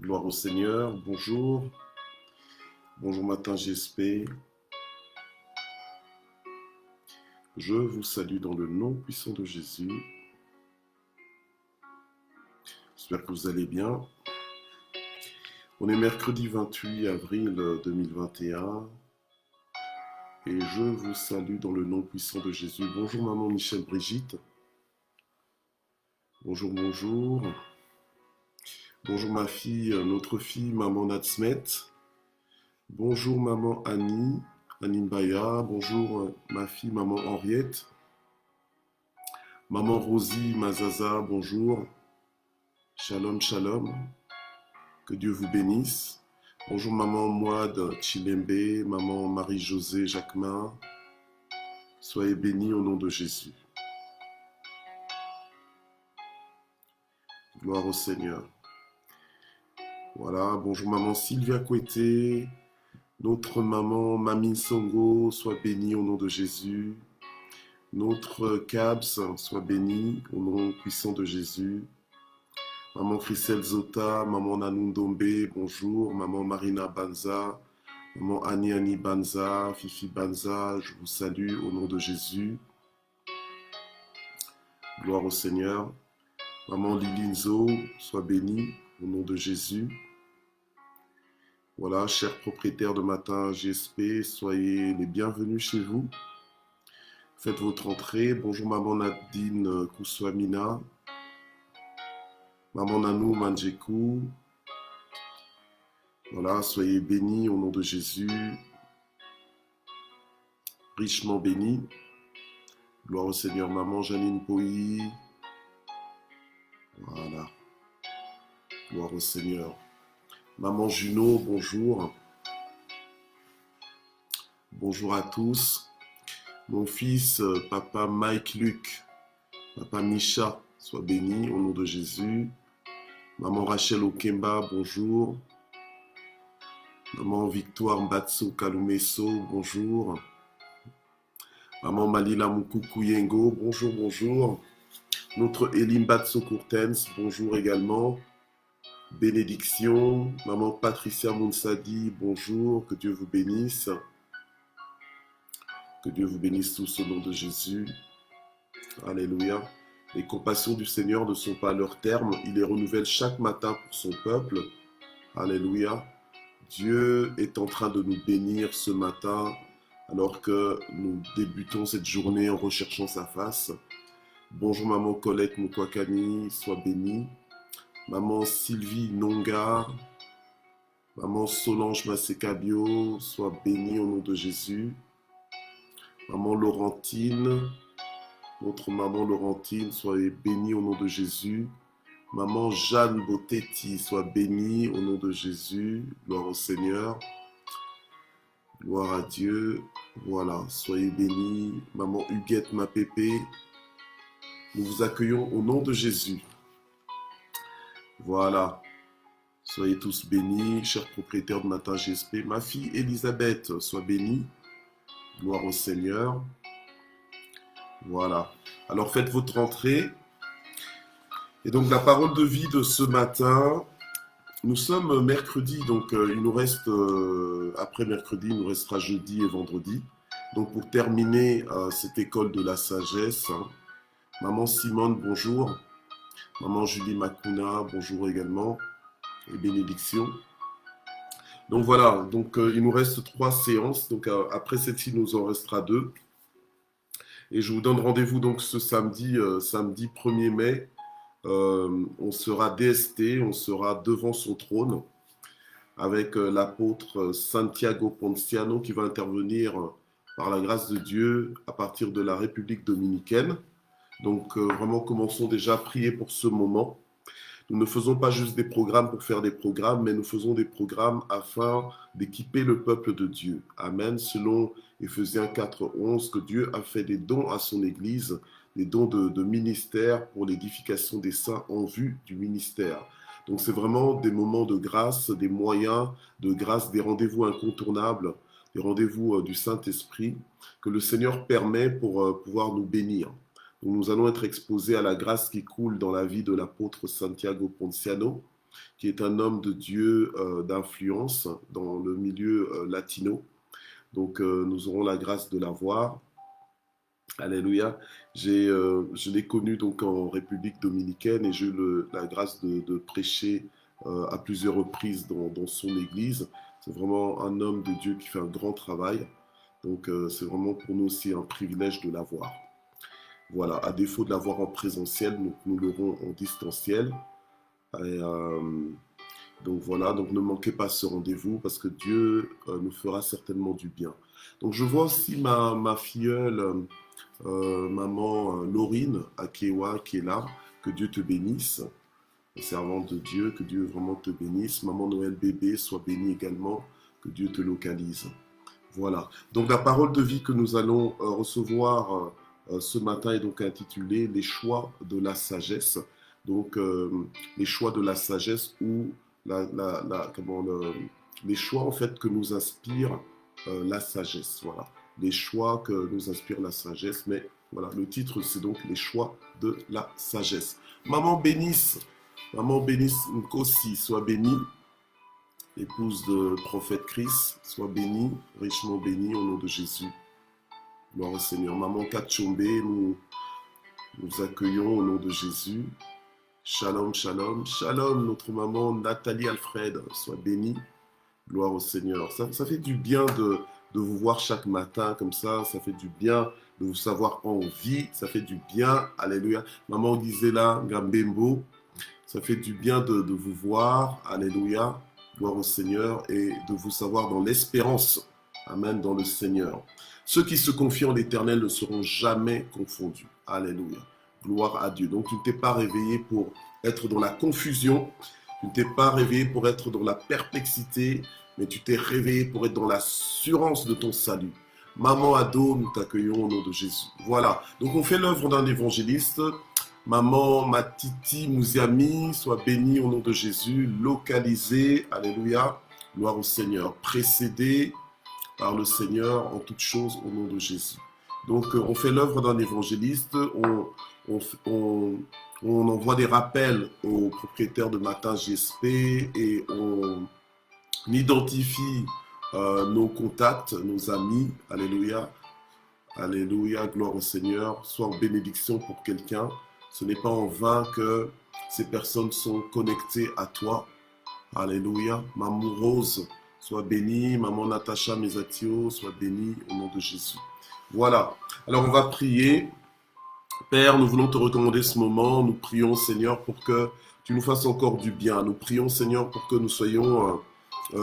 Gloire au Seigneur, bonjour. Bonjour matin GSP. Je vous salue dans le nom puissant de Jésus. J'espère que vous allez bien. On est mercredi 28 avril 2021 et je vous salue dans le nom puissant de Jésus. Bonjour maman Michel Brigitte. Bonjour, bonjour. Bonjour ma fille, notre fille maman Natsmet. Bonjour maman Annie, Annie Mbaya. Bonjour ma fille maman Henriette. Maman Rosie Mazaza, bonjour. Shalom, shalom. Que Dieu vous bénisse. Bonjour maman Mouad Chilembe, maman Marie-Josée Jacquemin. Soyez bénis au nom de Jésus. Gloire au Seigneur. Voilà, bonjour maman Sylvia Koueté. Notre maman Mamie Songo, sois bénie au nom de Jésus. Notre Cabs, sois bénie au nom puissant de Jésus. Maman Christelle Zota, maman Nanou Ndombe, bonjour. Maman Marina Banza, maman Annie Banza, Fifi Banza, je vous salue au nom de Jésus. Gloire au Seigneur. Maman Lilinzo, sois bénie au nom de Jésus. Voilà, chers propriétaires de Matin GSP, soyez les bienvenus chez vous. Faites votre entrée. Bonjour maman Nadine Kouswamina. Maman Nanou Manjekou. Voilà, soyez bénis au nom de Jésus. Richement bénis. Gloire au Seigneur. Maman Janine Poï. Voilà. Gloire au Seigneur. Maman Juno, bonjour. Bonjour à tous. Mon fils, papa Mike Luc, papa Misha, sois béni au nom de Jésus. Maman Rachel Okemba, bonjour. Maman Victoire Mbatso Kalumeso, bonjour. Maman Malila Mukukuyengo, bonjour, bonjour. Notre Elim Batso Courtens, bonjour également. Bénédiction. Maman Patricia Mounsadi, bonjour. Que Dieu vous bénisse. Que Dieu vous bénisse tous au nom de Jésus. Alléluia. Les compassions du Seigneur ne sont pas à leur terme. Il les renouvelle chaque matin pour son peuple. Alléluia. Dieu est en train de nous bénir ce matin alors que nous débutons cette journée en recherchant sa face. Bonjour maman Colette Moukwakani, sois bénie. Maman Sylvie Nonga, maman Solange Masekabio, sois bénie au nom de Jésus. Maman Laurentine, notre maman Laurentine, soyez bénie au nom de Jésus. Maman Jeanne Botetti, sois bénie au nom de Jésus. Gloire au Seigneur. Gloire à Dieu. Voilà, soyez bénis. Maman Huguette Mapépé, nous vous accueillons au nom de Jésus. Voilà. Soyez tous bénis, chers propriétaires de Matin GSP. Ma fille Elisabeth, sois bénie. Gloire au Seigneur. Voilà. Alors faites votre entrée. Et donc la parole de vie de ce matin, nous sommes mercredi, donc il nous reste, après mercredi, il nous restera jeudi et vendredi. Donc pour terminer cette école de la sagesse, maman Simone, bonjour. Maman Julie Makuna, bonjour également. Et bénédiction. Donc voilà, donc il nous reste 3 séances. Donc après celle-ci, il nous en restera 2. Et je vous donne rendez-vous donc ce samedi, samedi 1er mai. On sera DST, on sera devant son trône avec l'apôtre Santiago Ponciano qui va intervenir par la grâce de Dieu à partir de la République dominicaine. Donc vraiment commençons déjà à prier pour ce moment. Nous ne faisons pas juste des programmes pour faire des programmes, mais nous faisons des programmes afin d'équiper le peuple de Dieu. Amen. Selon Éphésiens 4:11, que Dieu a fait des dons à son Église, des dons de ministère pour l'édification des saints en vue du ministère. Donc c'est vraiment des moments de grâce, des moyens de grâce, des rendez-vous incontournables, des rendez-vous du Saint-Esprit que le Seigneur permet pour pouvoir nous bénir. Donc nous allons être exposés à la grâce qui coule dans la vie de l'apôtre Santiago Ponciano. qui est un homme de Dieu d'influence dans le milieu latino. Donc nous aurons la grâce de l'avoir. Alléluia. Je l'ai connu donc en République dominicaine et j'ai eu la grâce de prêcher à plusieurs reprises dans son église. C'est vraiment un homme de Dieu qui fait un grand travail. Donc c'est vraiment pour nous aussi un privilège de l'avoir. Voilà, à défaut de l'avoir en présentiel, nous l'aurons en distanciel. Et, donc voilà, donc ne manquez pas ce rendez-vous parce que Dieu nous fera certainement du bien. Donc je vois aussi ma filleule, maman Laurine Akewa qui est là. Que Dieu te bénisse, servante de Dieu, que Dieu vraiment te bénisse. Maman Noël bébé, sois bénie également, que Dieu te localise. Voilà, donc la parole de vie que nous allons recevoir ce matin est donc intitulée Les choix de la sagesse. Donc les choix de la sagesse ou les choix en fait que nous inspire la sagesse. Voilà, les choix que nous inspire la sagesse. Mais voilà, le titre c'est donc les choix de la sagesse. Maman bénisse Nkosi, sois bénie. Épouse de prophète Christ, sois bénie, richement bénie au nom de Jésus. Gloire au Seigneur. Maman Kachombe, nous accueillons au nom de Jésus. Shalom, shalom. Shalom, notre maman Nathalie Alfred, sois bénie. Gloire au Seigneur. Ça fait du bien de vous voir chaque matin comme ça. Ça fait du bien de vous savoir en vie. Ça fait du bien. Alléluia. Maman Gisela Gambembo, ça fait du bien de vous voir. Alléluia. Gloire au Seigneur et de vous savoir dans l'espérance. Amen, dans le Seigneur. Ceux qui se confient en l'Éternel ne seront jamais confondus. Alléluia. Gloire à Dieu. Donc tu ne t'es pas réveillé pour être dans la confusion. Tu ne t'es pas réveillé pour être dans la perplexité, mais tu t'es réveillé pour être dans l'assurance de ton salut. Maman Ado, nous t'accueillons au nom de Jésus. Voilà. Donc on fait l'œuvre d'un évangéliste. Maman Matiti Mouziami, sois bénie au nom de Jésus, localisée, alléluia, gloire au Seigneur, précédée par le Seigneur en toutes choses au nom de Jésus. Donc on fait l'œuvre d'un évangéliste, on envoie des rappels aux propriétaires de Matin GSP et on identifie nos contacts, nos amis, alléluia, alléluia, gloire au Seigneur, soit en bénédiction pour quelqu'un. Ce n'est pas en vain que ces personnes sont connectées à toi. Alléluia. Maman Rose, sois bénie. Maman Natacha Mesatio, sois bénie au nom de Jésus. Voilà. Alors on va prier. Père, nous voulons te recommander ce moment. Nous prions, Seigneur, pour que tu nous fasses encore du bien. Nous prions, Seigneur, pour que nous soyons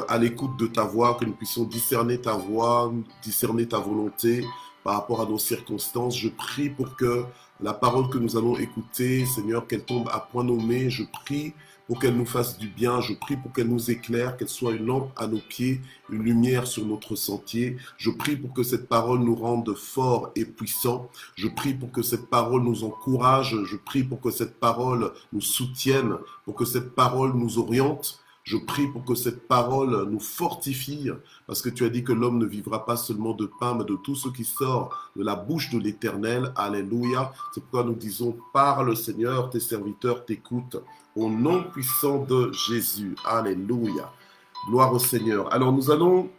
à l'écoute de ta voix, que nous puissions discerner ta voix, discerner ta volonté par rapport à nos circonstances. Je prie pour que la parole que nous allons écouter, Seigneur, qu'elle tombe à point nommé. Je prie pour qu'elle nous fasse du bien. Je prie pour qu'elle nous éclaire, qu'elle soit une lampe à nos pieds, une lumière sur notre sentier. Je prie pour que cette parole nous rende forts et puissants. Je prie pour que cette parole nous encourage. Je prie pour que cette parole nous soutienne, pour que cette parole nous oriente. Je prie pour que cette parole nous fortifie, parce que tu as dit que l'homme ne vivra pas seulement de pain, mais de tout ce qui sort de la bouche de l'Éternel. Alléluia. C'est pourquoi nous disons, parle Seigneur, tes serviteurs t'écoutent, au nom puissant de Jésus. Alléluia. Gloire au Seigneur. Alors nous allons,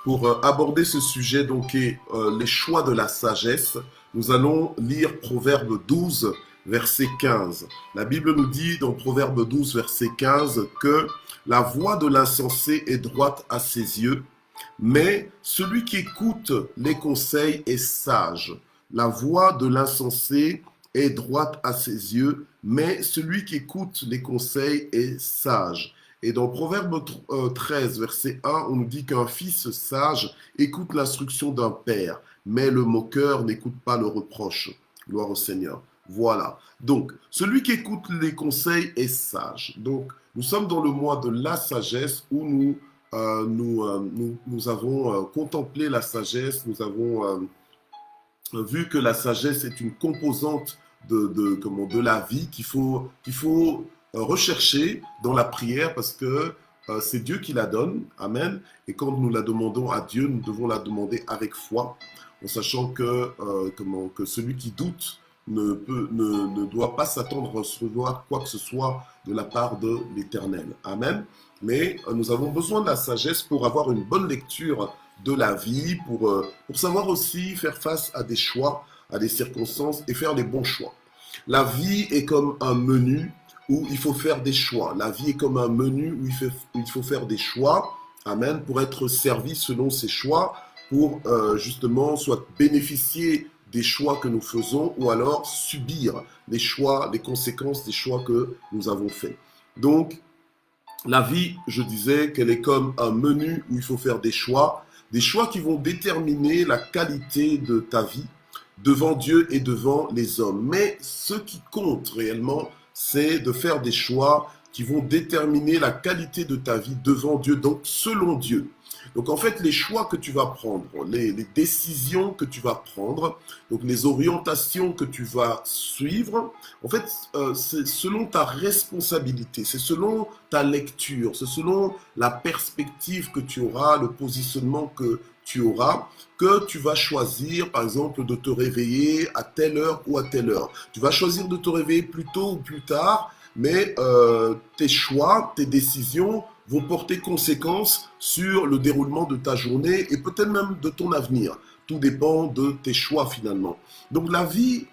pour aborder ce sujet, donc, les choix de la sagesse, nous allons lire Proverbe 12, verset 15. La Bible nous dit dans Proverbe 12, verset 15 que la voix de l'insensé est droite à ses yeux, mais celui qui écoute les conseils est sage. La voix de l'insensé est droite à ses yeux, mais celui qui écoute les conseils est sage. Et dans Proverbe 13, verset 1, on nous dit qu'un fils sage écoute l'instruction d'un père, mais le moqueur n'écoute pas le reproche. Gloire au Seigneur. Voilà. Donc, celui qui écoute les conseils est sage. Donc, nous sommes dans le mois de la sagesse où nous avons contemplé la sagesse. Nous avons vu que la sagesse est une composante de la vie qu'il faut rechercher dans la prière parce que c'est Dieu qui la donne. Amen. Et quand nous la demandons à Dieu, nous devons la demander avec foi, en sachant que celui qui doute ne doit pas s'attendre à recevoir quoi que ce soit de la part de l'Éternel. Amen. Mais nous avons besoin de la sagesse pour avoir une bonne lecture de la vie, pour savoir aussi faire face à des choix, à des circonstances et faire les bons choix. La vie est comme un menu où il faut faire des choix. La vie est comme un menu où il faut faire des choix, amen, pour être servi selon ces choix, pour justement soit bénéficier des choix que nous faisons ou alors subir les choix, les conséquences des choix que nous avons faits. Donc, la vie, je disais qu'elle est comme un menu où il faut faire des choix qui vont déterminer la qualité de ta vie devant Dieu et devant les hommes. Mais ce qui compte réellement, c'est de faire des choix qui vont déterminer la qualité de ta vie devant Dieu, donc selon Dieu. Donc en fait, les choix que tu vas prendre, les décisions que tu vas prendre, donc les orientations que tu vas suivre, en fait, c'est selon ta responsabilité, c'est selon ta lecture, c'est selon la perspective que tu auras, le positionnement que tu auras, que tu vas choisir, par exemple, de te réveiller à telle heure ou à telle heure. Tu vas choisir de te réveiller plus tôt ou plus tard, mais tes choix, tes décisions vont porter conséquence sur le déroulement de ta journée et peut-être même de ton avenir. Tout dépend de tes choix finalement. Donc la vie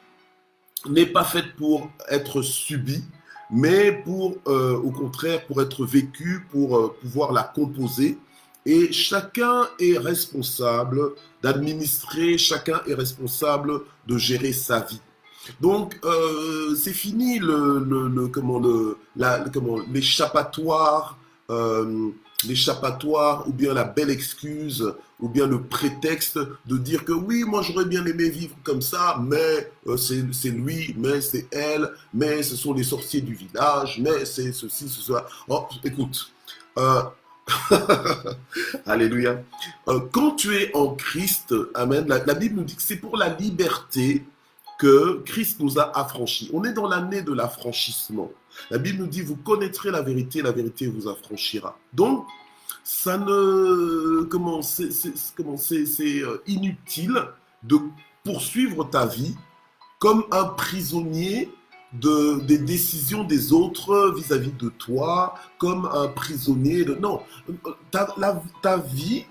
n'est pas faite pour être subie, mais pour, au contraire, pour être vécue, pour pouvoir la composer. Et chacun est responsable d'administrer, chacun est responsable de gérer sa vie. Donc, c'est fini l'échappatoire, ou bien la belle excuse, ou bien le prétexte de dire que oui, moi j'aurais bien aimé vivre comme ça, mais c'est lui, mais c'est elle, mais ce sont les sorciers du village, mais c'est ceci, cela. Oh, écoute, euh, alléluia. Quand tu es en Christ, amen, la Bible nous dit que c'est pour la liberté que Christ nous a affranchis. On est dans l'année de l'affranchissement. La Bible nous dit, vous connaîtrez la vérité vous affranchira. Donc, ça ne, c'est inutile de poursuivre ta vie comme un prisonnier des décisions des autres vis-à-vis de toi, comme un prisonnier de... Non, ta vie,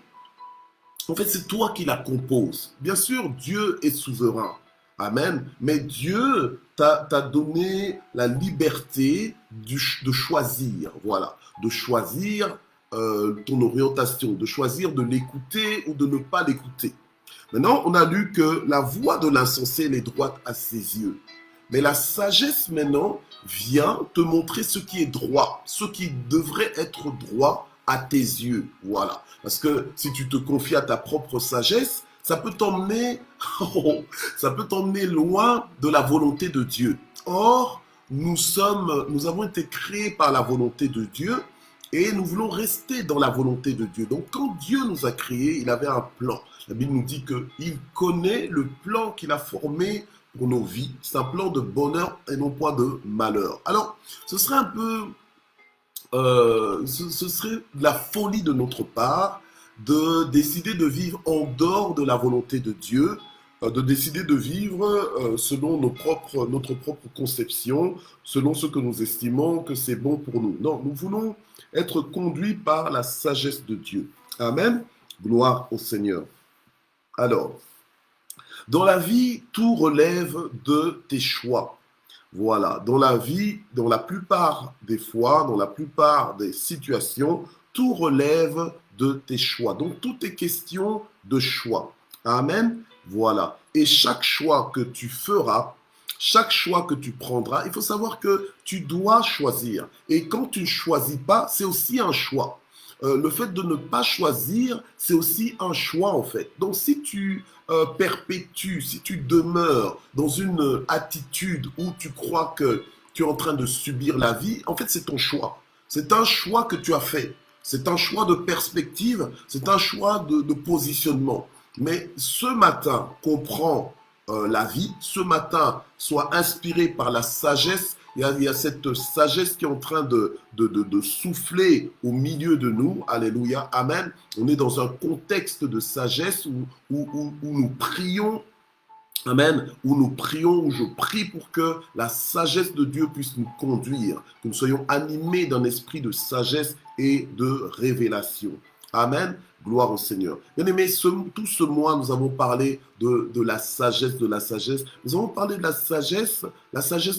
en fait, c'est toi qui la composes. Bien sûr, Dieu est souverain. Amen. Mais Dieu t'a donné la liberté de choisir. Voilà. De choisir ton orientation, de choisir de l'écouter ou de ne pas l'écouter. Maintenant, on a lu que la voix de l'insensé, elle est droite à ses yeux. Mais la sagesse, maintenant, vient te montrer ce qui est droit, ce qui devrait être droit à tes yeux. Voilà. Parce que si tu te confies à ta propre sagesse, ça peut t'emmener loin de la volonté de Dieu. Or, nous avons été créés par la volonté de Dieu et nous voulons rester dans la volonté de Dieu. Donc, quand Dieu nous a créés, il avait un plan. La Bible nous dit qu'il connaît le plan qu'il a formé pour nos vies. C'est un plan de bonheur et non point de malheur. Alors, ce serait un peu... ce serait de la folie de notre part de décider de vivre en dehors de la volonté de Dieu, de décider de vivre selon notre propre conception, selon ce que nous estimons que c'est bon pour nous. Non, nous voulons être conduits par la sagesse de Dieu. Amen. Gloire au Seigneur. Alors, dans la vie, tout relève de tes choix. Voilà, dans la vie, dans la plupart des fois, dans la plupart des situations, tout relève de tes choix. Donc, tout est question de choix. Amen. Voilà. Et chaque choix que tu feras, chaque choix que tu prendras, il faut savoir que tu dois choisir. Et quand tu ne choisis pas, c'est aussi un choix. Le fait de ne pas choisir, c'est aussi un choix en fait. Donc si tu perpétues, si tu demeures dans une attitude où tu crois que tu es en train de subir la vie, en fait c'est ton choix. C'est un choix que tu as fait. C'est un choix de perspective, c'est un choix de positionnement. Mais ce matin, comprends la vie, ce matin, sois inspiré par la sagesse. Il y a cette sagesse qui est en train de souffler au milieu de nous. Alléluia, amen. On est dans un contexte de sagesse où nous prions Amen, où nous prions, où je prie pour que la sagesse de Dieu puisse nous conduire, que nous soyons animés d'un esprit de sagesse et de révélation. Amen, gloire au Seigneur. Bien-aimés, tout ce mois, nous avons parlé de la sagesse, de la sagesse. Nous avons parlé de la sagesse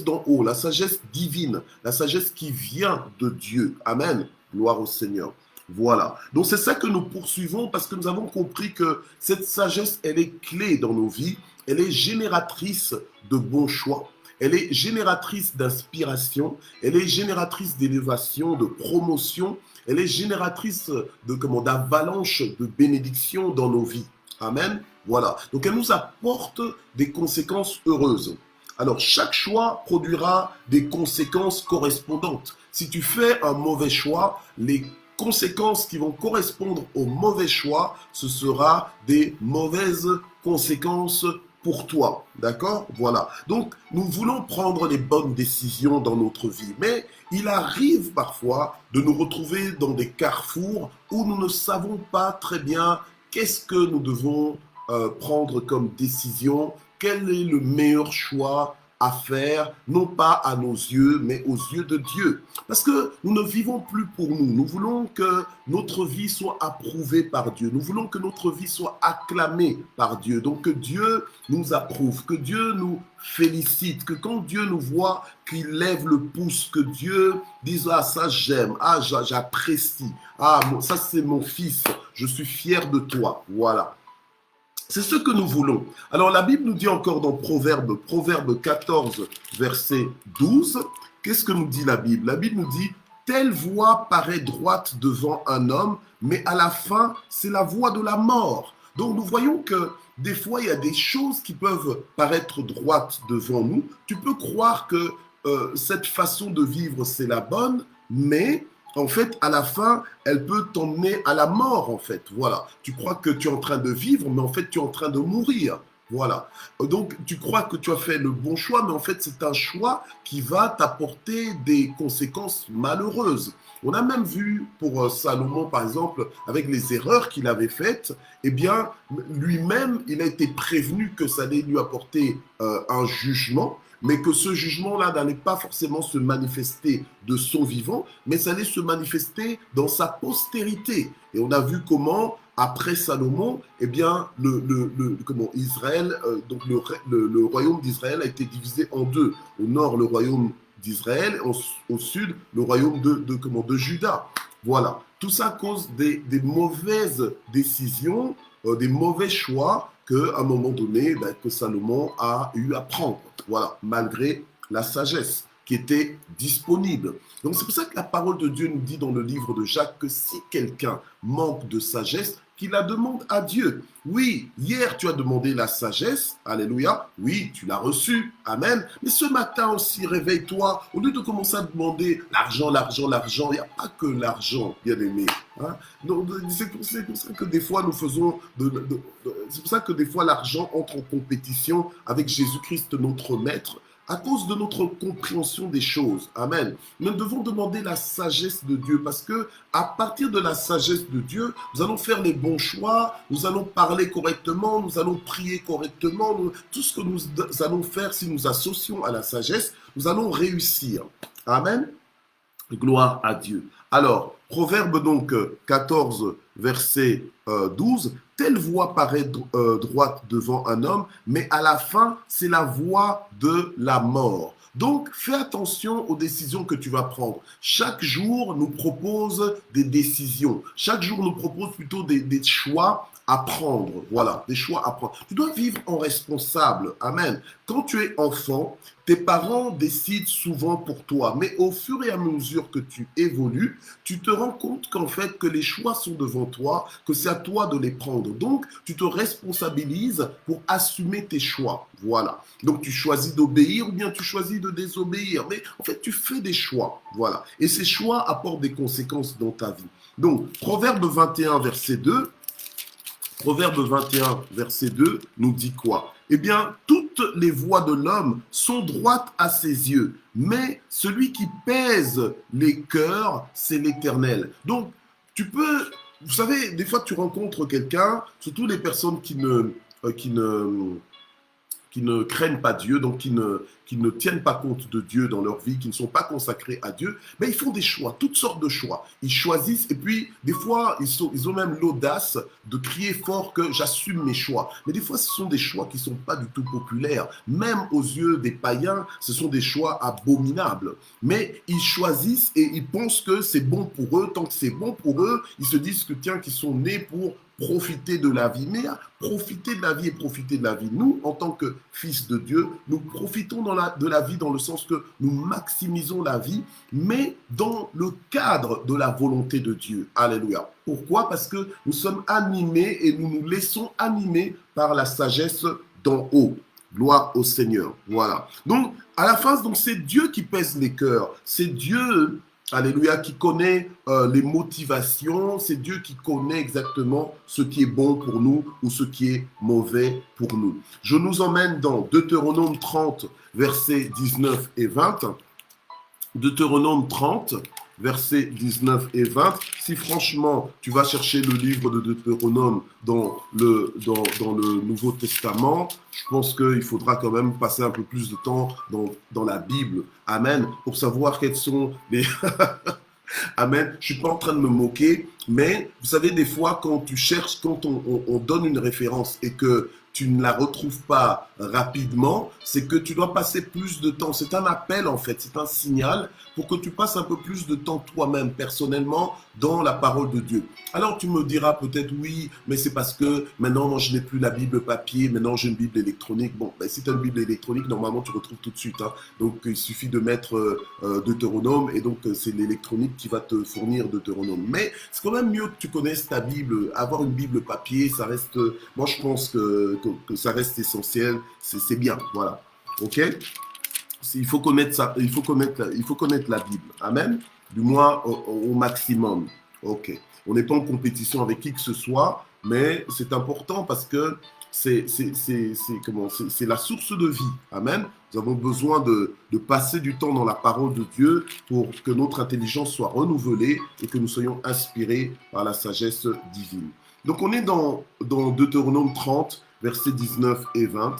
d'en haut, la sagesse divine, la sagesse qui vient de Dieu. Amen, gloire au Seigneur. Voilà. Donc c'est ça que nous poursuivons parce que nous avons compris que cette sagesse, elle est clé dans nos vies. Elle est génératrice de bons choix. Elle est génératrice d'inspiration. Elle est génératrice d'élévation, de promotion. Elle est génératrice d'avalanche de bénédictions dans nos vies. Amen. Voilà. Donc elle nous apporte des conséquences heureuses. Alors chaque choix produira des conséquences correspondantes. Si tu fais un mauvais choix, les conséquences qui vont correspondre au mauvais choix, ce sera des mauvaises conséquences pour toi, d'accord? Voilà. Donc, nous voulons prendre les bonnes décisions dans notre vie, mais il arrive parfois de nous retrouver dans des carrefours où nous ne savons pas très bien qu'est-ce que nous devons prendre comme décision, quel est le meilleur choix à faire, non pas à nos yeux, mais aux yeux de Dieu. Parce que nous ne vivons plus pour nous. Nous voulons que notre vie soit approuvée par Dieu. Nous voulons que notre vie soit acclamée par Dieu. Donc que Dieu nous approuve, que Dieu nous félicite, que quand Dieu nous voit, qu'il lève le pouce, que Dieu dise « Ah, ça j'aime, ah, j'apprécie, ah, ça c'est mon fils, je suis fier de toi. » Voilà. C'est ce que nous voulons. Alors la Bible nous dit encore dans Proverbe 14, verset 12, qu'est-ce que nous dit la Bible? La Bible nous dit « Telle voie paraît droite devant un homme, mais à la fin, c'est la voie de la mort. » Donc nous voyons que des fois, il y a des choses qui peuvent paraître droites devant nous. Tu peux croire que cette façon de vivre, c'est la bonne, mais en fait, à la fin, elle peut t'emmener à la mort, en fait. Voilà. Tu crois que tu es en train de vivre, mais en fait, tu es en train de mourir. Voilà. Donc, tu crois que tu as fait le bon choix, mais en fait, c'est un choix qui va t'apporter des conséquences malheureuses. On a même vu pour Salomon, par exemple, avec les erreurs qu'il avait faites, eh bien, lui-même, il a été prévenu que ça allait lui apporter un jugement, mais que ce jugement-là n'allait pas forcément se manifester de son vivant, mais ça allait se manifester dans sa postérité. Et on a vu comment, après Salomon, eh bien, Israël, donc le royaume d'Israël a été divisé en deux. Au nord, le royaume d'Israël, au sud, le royaume de Juda. Voilà. Tout ça à cause des mauvaises décisions, des mauvais choix qu'à un moment donné, que Salomon a eu à prendre. Voilà, malgré la sagesse qui était disponible. Donc c'est pour ça que la parole de Dieu nous dit dans le livre de Jacques que si quelqu'un manque de sagesse, qu'il la demande à Dieu. Oui, hier tu as demandé la sagesse, alléluia, oui, tu l'as reçue, amen, mais ce matin aussi, réveille-toi, au lieu de commencer à demander l'argent, l'argent, l'argent, il n'y a pas que l'argent, bien aimé. Hein? Donc c'est pour ça que des fois nous faisons, c'est pour ça que des fois l'argent entre en compétition avec Jésus-Christ, notre Maître, à cause de notre compréhension des choses. Amen. Nous devons demander la sagesse de Dieu parce que à partir de la sagesse de Dieu, nous allons faire les bons choix, nous allons parler correctement, nous allons prier correctement, tout ce que nous allons faire si nous associons à la sagesse, nous allons réussir. Amen. Gloire à Dieu. Alors, Proverbe donc 14, verset 12, telle voie paraît droite devant un homme, mais à la fin, c'est la voie de la mort. Donc, fais attention aux décisions que tu vas prendre. Chaque jour nous propose des décisions. Chaque jour nous propose plutôt des choix à prendre. Voilà, des choix à prendre. Tu dois vivre en responsable. Amen. Quand tu es enfant, tes parents décident souvent pour toi, mais au fur et à mesure que tu évolues, tu te rends compte qu'en fait, que les choix sont devant toi, que c'est à toi de les prendre. Donc, tu te responsabilises pour assumer tes choix. Voilà. Donc, tu choisis d'obéir ou bien tu choisis de désobéir. Mais en fait, tu fais des choix. Voilà. Et ces choix apportent des conséquences dans ta vie. Donc, Proverbe 21, verset 2. Proverbe 21, verset 2 nous dit quoi? Eh bien, toutes les voies de l'homme sont droites à ses yeux, mais celui qui pèse les cœurs, c'est l'Éternel. Donc, tu peux, vous savez, des fois tu rencontres quelqu'un, surtout les personnes qui ne qui ne craignent pas Dieu, donc qui ne tiennent pas compte de Dieu dans leur vie, qui ne sont pas consacrés à Dieu, mais ils font des choix, toutes sortes de choix. Ils choisissent, et puis des fois, ils ont même l'audace de crier fort que j'assume mes choix. Mais des fois, ce sont des choix qui ne sont pas du tout populaires. Même aux yeux des païens, ce sont des choix abominables. Mais ils choisissent et ils pensent que c'est bon pour eux. Tant que c'est bon pour eux, ils se disent que tiens, qu'ils sont nés pour profiter de la vie. Mais profiter de la vie et profiter de la vie. Nous, en tant que fils de Dieu, nous profitons de la vie dans le sens que nous maximisons la vie, mais dans le cadre de la volonté de Dieu. Alléluia. Pourquoi? Parce que nous sommes animés et nous nous laissons animer par la sagesse d'en haut. Gloire au Seigneur. Voilà. Donc, à la fin, c'est Dieu qui pèse les cœurs. C'est Dieu, alléluia, qui connaît les motivations. C'est Dieu qui connaît exactement ce qui est bon pour nous ou ce qui est mauvais pour nous. Je nous emmène dans Deutéronome 30, versets 19 et 20. Deutéronome 30, versets 19 et 20. Si franchement, tu vas chercher le livre de Deutéronome dans le Nouveau Testament, je pense qu'il faudra quand même passer un peu plus de temps dans la Bible. Amen. Pour savoir quels sont les... Amen. Je ne suis pas en train de me moquer, mais vous savez, des fois, quand tu cherches, quand on donne une référence et que tu ne la retrouves pas rapidement, c'est que tu dois passer plus de temps. C'est un appel en fait, c'est un signal pour que tu passes un peu plus de temps toi-même, personnellement, dans la parole de Dieu. Alors tu me diras peut-être oui, mais c'est parce que maintenant moi, je n'ai plus la Bible papier, maintenant j'ai une Bible électronique. Bon, ben, si tu as une Bible électronique, normalement tu retrouves tout de suite. Hein. Donc il suffit de mettre Deutéronome et donc c'est l'électronique qui va te fournir Deutéronome. Mais c'est quand même mieux que tu connaisses ta Bible. Avoir une Bible papier, ça reste, moi je pense que ça reste essentiel, c'est bien, voilà, ok. Il faut connaître ça, il faut connaître la Bible, amen, du moins au maximum, ok. On n'est pas en compétition avec qui que ce soit, mais c'est important parce que c'est la source de vie, amen. Nous avons besoin de passer du temps dans la parole de Dieu pour que notre intelligence soit renouvelée et que nous soyons inspirés par la sagesse divine. Donc on est dans Deutéronome 30, versets 19 et 20.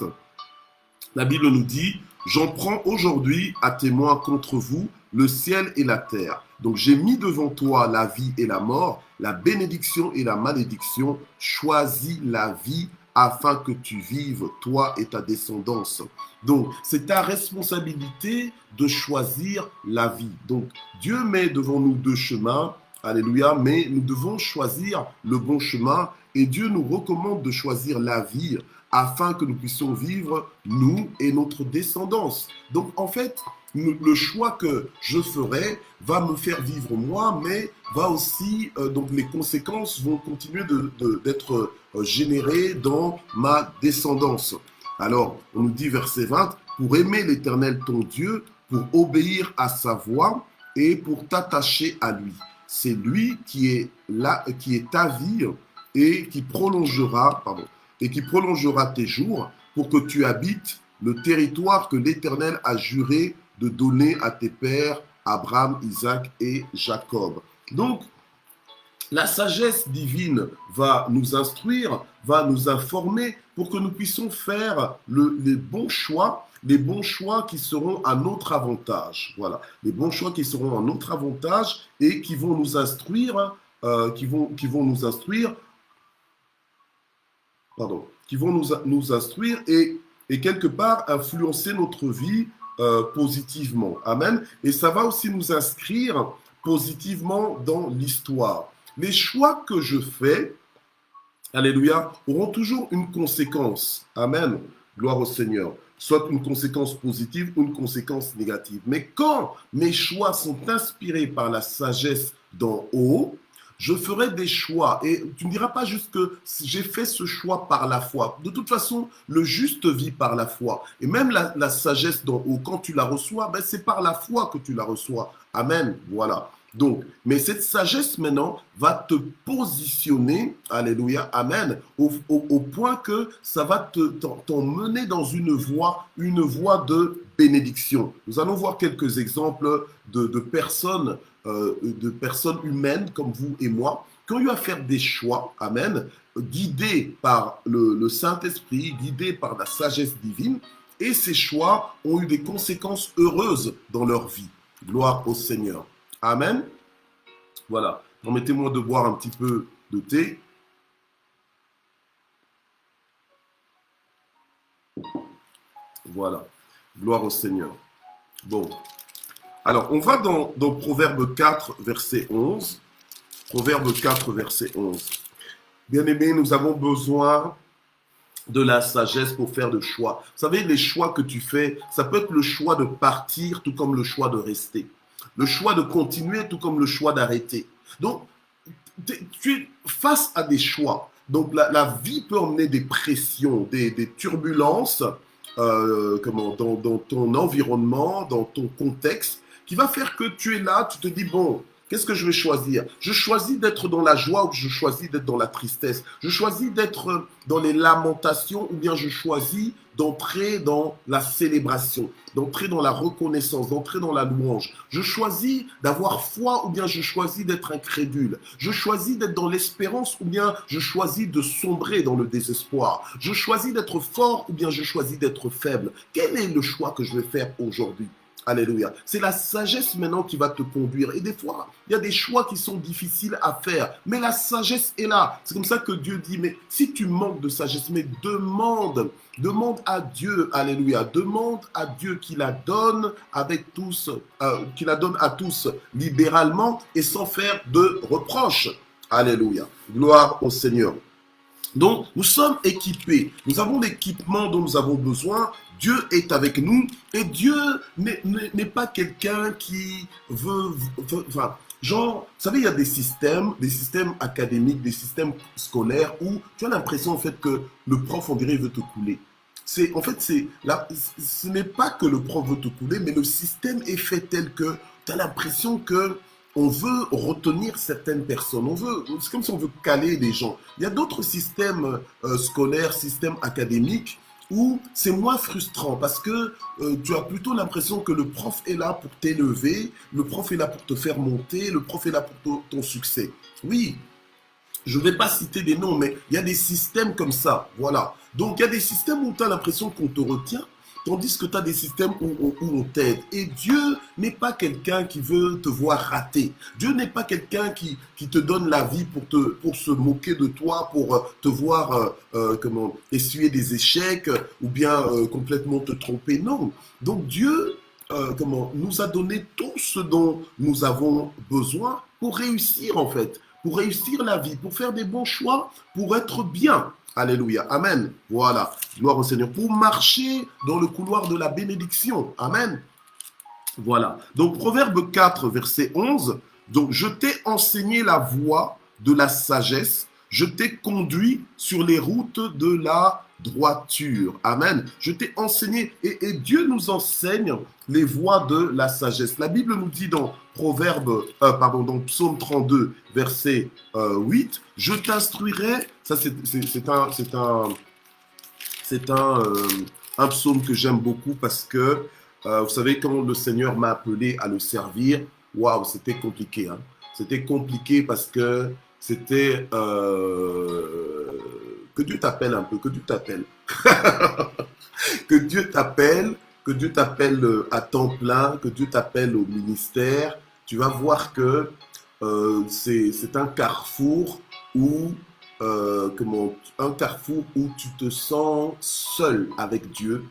La Bible nous dit « J'en prends aujourd'hui à témoin contre vous le ciel et la terre. Donc j'ai mis devant toi la vie et la mort, la bénédiction et la malédiction. Choisis la vie afin que tu vives, toi et ta descendance. » Donc c'est ta responsabilité de choisir la vie. Donc Dieu met devant nous deux chemins. Alléluia, mais nous devons choisir le bon chemin et Dieu nous recommande de choisir la vie afin que nous puissions vivre, nous et notre descendance. Donc en fait, le choix que je ferai va me faire vivre moi, mais va aussi, donc les conséquences vont continuer d'être générées dans ma descendance. Alors, on nous dit verset 20, pour aimer l'Éternel ton Dieu, pour obéir à sa voix et pour t'attacher à lui. C'est lui qui est là, qui est ta vie et qui prolongera tes jours pour que tu habites le territoire que l'Éternel a juré de donner à tes pères, Abraham, Isaac et Jacob. Donc, la sagesse divine va nous instruire, va nous informer pour que nous puissions faire les bons choix qui seront à notre avantage. Voilà, les bons choix qui seront à notre avantage et qui vont nous instruire, nous instruire et quelque part influencer notre vie positivement. Amen. Et ça va aussi nous inscrire positivement dans l'histoire. Les choix que je fais, alléluia, auront toujours une conséquence. Amen. Gloire au Seigneur. Soit une conséquence positive ou une conséquence négative. Mais quand mes choix sont inspirés par la sagesse d'en haut, je ferai des choix. Et tu ne diras pas juste que j'ai fait ce choix par la foi. De toute façon, le juste vit par la foi. Et même la sagesse d'en haut, quand tu la reçois, ben c'est par la foi que tu la reçois. Amen. Voilà. Donc, mais cette sagesse maintenant va te positionner, alléluia, amen, au point que ça va t'emmener dans une voie de bénédiction. Nous allons voir quelques exemples de personnes humaines comme vous et moi qui ont eu à faire des choix, amen, guidés par le Saint-Esprit, guidés par la sagesse divine, et ces choix ont eu des conséquences heureuses dans leur vie. Gloire au Seigneur. Amen. Voilà. Permettez-moi de boire un petit peu de thé. Voilà. Gloire au Seigneur. Bon. Alors, on va dans Proverbe 4, verset 11. Proverbe 4, verset 11. Bien-aimés, nous avons besoin de la sagesse pour faire des choix. Vous savez, les choix que tu fais, ça peut être le choix de partir, tout comme le choix de rester. Le choix de continuer, tout comme le choix d'arrêter. Donc, tu es face à des choix. Donc, la vie peut emmener des pressions, des turbulences dans ton environnement, dans ton contexte, qui va faire que tu es là, tu te dis, bon, qu'est-ce que je vais choisir? Je choisis d'être dans la joie ou je choisis d'être dans la tristesse? Je choisis d'être dans les lamentations ou bien je choisis d'entrer dans la célébration, d'entrer dans la reconnaissance, d'entrer dans la louange. Je choisis d'avoir foi ou bien je choisis d'être incrédule. Je choisis d'être dans l'espérance ou bien je choisis de sombrer dans le désespoir. Je choisis d'être fort ou bien je choisis d'être faible. Quel est le choix que je vais faire aujourd'hui? Alléluia. C'est la sagesse maintenant qui va te conduire. Et des fois, il y a des choix qui sont difficiles à faire. Mais la sagesse est là. C'est comme ça que Dieu dit, mais si tu manques de sagesse, mais demande à Dieu, alléluia, demande à Dieu qu'il la donne avec tous, qu'il la donne à tous libéralement et sans faire de reproches. Alléluia. Gloire au Seigneur. Donc, nous sommes équipés. Nous avons l'équipement dont nous avons besoin. Dieu est avec nous. Et Dieu n'est pas quelqu'un qui veut enfin, genre, vous savez, il y a des systèmes académiques, des systèmes scolaires où tu as l'impression, en fait, que le prof, on dirait, il veut te couler. Ce n'est pas que le prof veut te couler, mais le système est fait tel que tu as l'impression que on veut retenir certaines personnes. C'est comme si on veut caler des gens. Il y a d'autres systèmes scolaires, systèmes académiques, où c'est moins frustrant parce que tu as plutôt l'impression que le prof est là pour t'élever, le prof est là pour te faire monter, le prof est là pour ton succès. Oui, je ne vais pas citer des noms, mais il y a des systèmes comme ça. Voilà. Donc, il y a des systèmes où tu as l'impression qu'on te retient, tandis que tu as des systèmes où on t'aide. Et Dieu n'est pas quelqu'un qui veut te voir rater. Dieu n'est pas quelqu'un qui te donne la vie pour se moquer de toi, pour te voir essuyer des échecs ou bien complètement te tromper. Non. Donc Dieu nous a donné tout ce dont nous avons besoin pour réussir en fait, pour réussir la vie, pour faire des bons choix, pour être bien. Alléluia. Amen. Voilà. Gloire au Seigneur. Pour marcher dans le couloir de la bénédiction. Amen. Voilà. Donc, Proverbe 4, verset 11. Donc, je t'ai enseigné la voie de la sagesse. Je t'ai conduit sur les routes de la droiture. Amen. Je t'ai enseigné. Et Dieu nous enseigne les voies de la sagesse. La Bible nous dit dans dans Psaume 32, verset 8, je t'instruirai. Ça, c'est un psaume que j'aime beaucoup parce que, vous savez, quand le Seigneur m'a appelé à le servir, waouh, c'était compliqué. Hein. C'était compliqué parce que c'était... que Dieu t'appelle un peu, que Dieu t'appelle. Que Dieu t'appelle, à temps plein, que Dieu t'appelle au ministère. Tu vas voir que c'est un carrefour où tu te sens seul avec Dieu.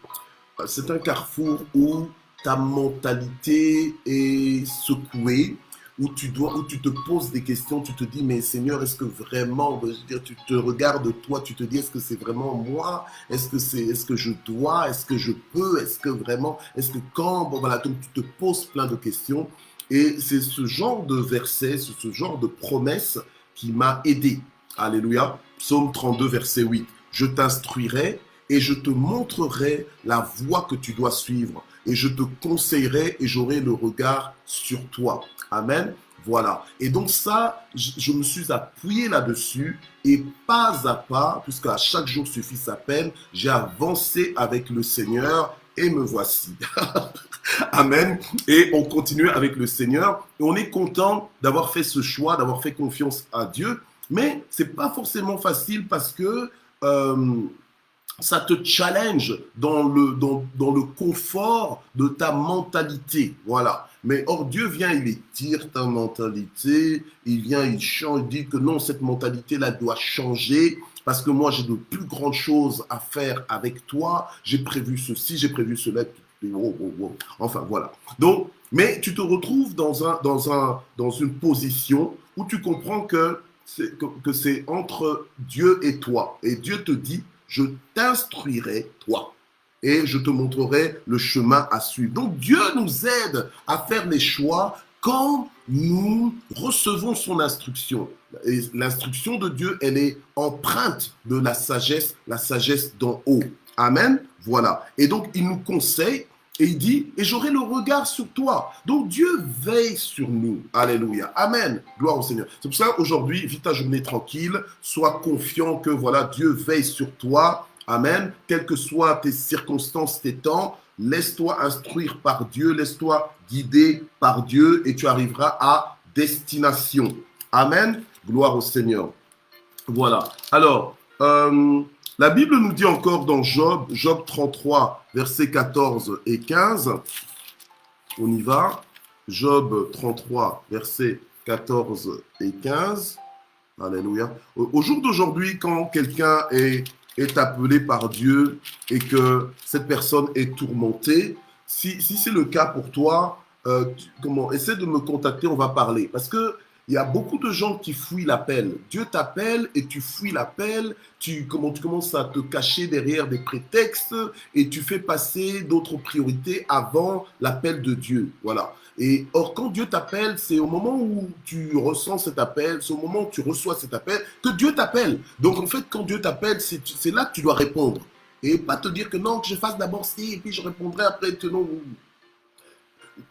C'est un carrefour où ta mentalité est secouée, où tu te poses des questions, tu te dis, mais Seigneur, est-ce que vraiment, je veux dire, tu te regardes toi, tu te dis, est-ce que c'est vraiment moi? Est-ce que je dois? Est-ce que je peux? Est-ce que vraiment? Est-ce que quand? Bon, voilà, donc tu te poses plein de questions. Et c'est ce genre de verset, ce genre de promesse qui m'a aidé. Alléluia. Psaume 32, verset 8. Je t'instruirai et je te montrerai la voie que tu dois suivre. Et je te conseillerai et j'aurai le regard sur toi. Amen. Voilà. Et donc ça, je me suis appuyé là-dessus et pas à pas, puisqu'à chaque jour suffit sa peine, j'ai avancé avec le Seigneur et me voici. Amen. Et on continue avec le Seigneur. Et on est content d'avoir fait ce choix, d'avoir fait confiance à Dieu. Mais c'est pas forcément facile parce que ça te challenge dans le confort de ta mentalité. Voilà. Mais or, Dieu vient, il étire ta mentalité, il vient, il change, il dit que non, cette mentalité-là doit changer parce que moi, j'ai de plus grandes choses à faire avec toi. J'ai prévu ceci, j'ai prévu cela. Enfin, voilà. Donc, mais tu te retrouves dans une position où tu comprends que c'est entre Dieu et toi. Et Dieu te dit, je t'instruirai, toi, et je te montrerai le chemin à suivre. Donc Dieu nous aide à faire les choix quand nous recevons son instruction. Et l'instruction de Dieu, elle est empreinte de la sagesse d'en haut. Amen. Voilà. Et donc il nous conseille et il dit, et j'aurai le regard sur toi. Donc Dieu veille sur nous. Alléluia. Amen. Gloire au Seigneur. C'est pour ça aujourd'hui, vis ta journée tranquille. Sois confiant que voilà, Dieu veille sur toi. Amen. Quelles que soient tes circonstances, tes temps, laisse-toi instruire par Dieu, laisse-toi guider par Dieu et tu arriveras à destination. Amen. Gloire au Seigneur. Voilà. Alors, la Bible nous dit encore dans Job 33, versets 14 et 15. On y va. Job 33, versets 14 et 15. Alléluia. Au jour d'aujourd'hui, quand quelqu'un est appelé par Dieu et que cette personne est tourmentée, si c'est le cas pour toi, essaie de me contacter, on va parler. Parce que il y a beaucoup de gens qui fuient l'appel. Dieu t'appelle et tu fuis l'appel. Tu commences à te cacher derrière des prétextes et tu fais passer d'autres priorités avant l'appel de Dieu. Voilà. Et or, quand Dieu t'appelle, c'est au moment où tu ressens cet appel, c'est au moment où tu reçois cet appel que Dieu t'appelle. Donc, en fait, quand Dieu t'appelle, c'est là que tu dois répondre. Et pas te dire que non, que je fasse d'abord ci et puis je répondrai après que non.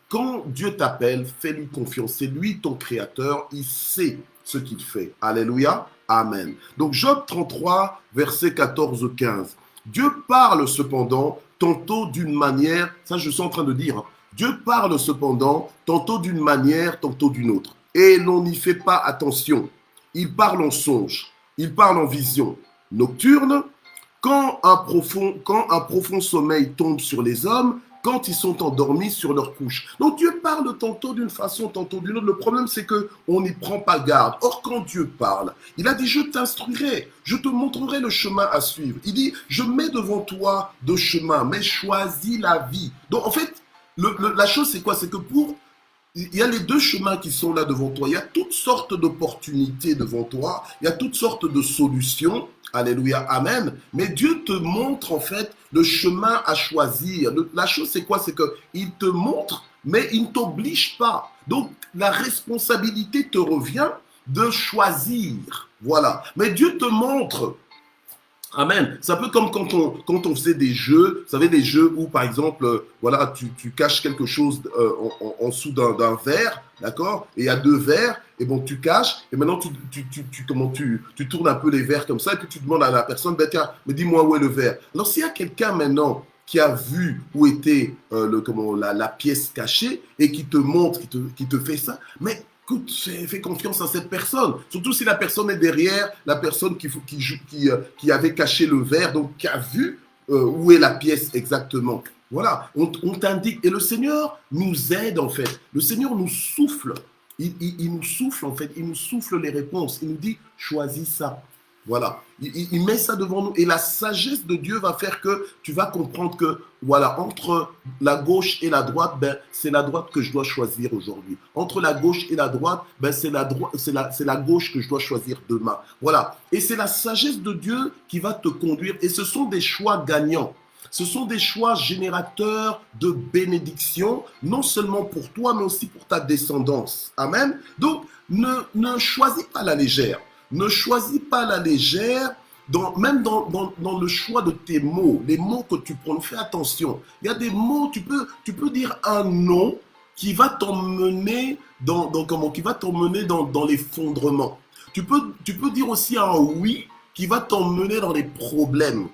Quand Dieu t'appelle, fais-lui confiance. C'est lui ton créateur. Il sait ce qu'il fait. Alléluia. Amen. Donc Job 33, versets 14-15. Dieu parle cependant, tantôt d'une manière, ça je suis en train de dire, Dieu parle cependant, tantôt d'une manière, tantôt d'une autre. Et l'on n'y fait pas attention. Il parle en songe, il parle en vision nocturne, quand un profond sommeil tombe sur les hommes, quand ils sont endormis sur leur couche. Donc Dieu parle tantôt d'une façon, tantôt d'une autre. Le problème, c'est qu'on n'y prend pas garde. Or, quand Dieu parle, il a dit, je t'instruirai, je te montrerai le chemin à suivre. Il dit, je mets devant toi deux chemins, mais choisis la vie. Donc, en fait, la chose, c'est quoi? C'est que il y a les deux chemins qui sont là devant toi. Il y a toutes sortes d'opportunités devant toi. Il y a toutes sortes de solutions. Alléluia, amen. Mais Dieu te montre en fait le chemin à choisir. La chose, c'est quoi? C'est qu'il te montre, mais il ne t'oblige pas. Donc, la responsabilité te revient de choisir. Voilà. Mais Dieu te montre. Amen. C'est un peu comme quand on faisait des jeux, vous savez, des jeux où, par exemple, voilà, tu caches quelque chose en dessous d'un verre, d'accord? Et il y a deux verres, et bon, tu caches, et maintenant, tu tournes un peu les verres comme ça, et puis tu demandes à la personne, ben, tiens, mais dis-moi où est le verre. Alors, s'il y a quelqu'un maintenant qui a vu où était la pièce cachée, et qui te montre, qui te fait ça, mais écoute, fais confiance à cette personne. Surtout si la personne est derrière, la personne qui avait caché le verre, donc qui a vu où est la pièce exactement. Voilà, on t'indique. Et le Seigneur nous aide en fait. Le Seigneur nous souffle. Il nous souffle en fait. Il nous souffle les réponses. Il nous dit, choisis ça. Voilà, il met ça devant nous et la sagesse de Dieu va faire que tu vas comprendre que voilà, entre la gauche et la droite, ben, c'est la droite que je dois choisir aujourd'hui. Entre la gauche et la droite, ben, c'est la gauche que je dois choisir demain. Voilà, et c'est la sagesse de Dieu qui va te conduire et ce sont des choix gagnants. Ce sont des choix générateurs de bénédiction, non seulement pour toi, mais aussi pour ta descendance. Amen. Donc, ne choisis pas la légère. Ne choisis pas la légère, même dans le choix de tes mots, les mots que tu prends. Fais attention. Il y a des mots, tu peux dire un non qui va t'emmener dans l'effondrement. Tu peux dire aussi un oui qui va t'emmener dans les problèmes.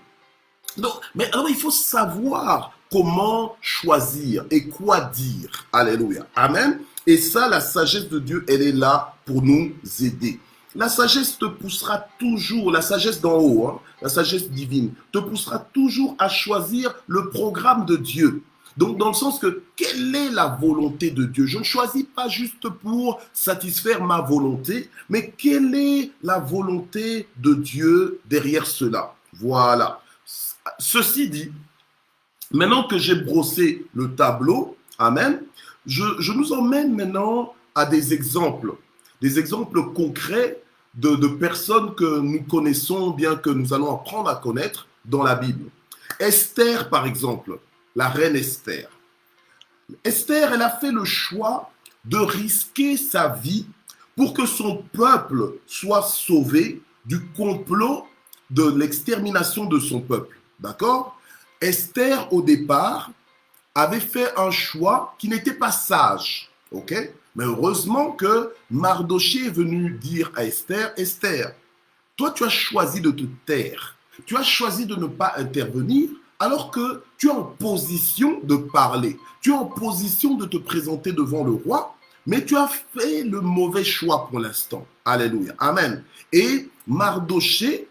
Donc, mais alors il faut savoir comment choisir et quoi dire. Alléluia. Amen. Et ça, la sagesse de Dieu, elle est là pour nous aider. La sagesse te poussera toujours, la sagesse d'en haut, hein, la sagesse divine, te poussera toujours à choisir le programme de Dieu. Donc, dans le sens que, quelle est la volonté de Dieu? Je ne choisis pas juste pour satisfaire ma volonté, mais quelle est la volonté de Dieu derrière cela? Voilà. Ceci dit, maintenant que j'ai brossé le tableau, amen, je nous emmène maintenant à des exemples concrets de personnes que nous connaissons, bien que nous allons apprendre à connaître dans la Bible. Esther, par exemple, la reine Esther. Esther, elle a fait le choix de risquer sa vie pour que son peuple soit sauvé du complot de l'extermination de son peuple. D'accord? Esther, au départ, avait fait un choix qui n'était pas sage. Ok? Mais heureusement que Mardoché est venu dire à Esther, Esther, toi tu as choisi de te taire. Tu as choisi de ne pas intervenir alors que tu es en position de parler. Tu es en position de te présenter devant le roi, mais tu as fait le mauvais choix pour l'instant. Alléluia. Amen. Et Mardoché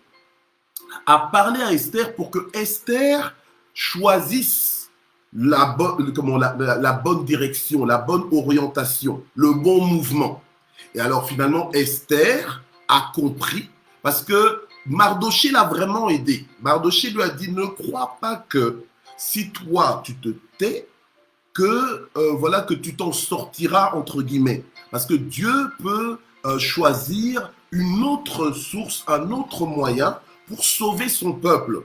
a parlé à Esther pour que Esther choisisse la bonne direction, la bonne orientation, le bon mouvement. Et alors finalement, Esther a compris parce que Mardoché l'a vraiment aidé. Mardoché lui a dit, ne crois pas que si toi tu te tais, que tu t'en sortiras entre guillemets. Parce que Dieu peut choisir une autre source, un autre moyen pour sauver son peuple.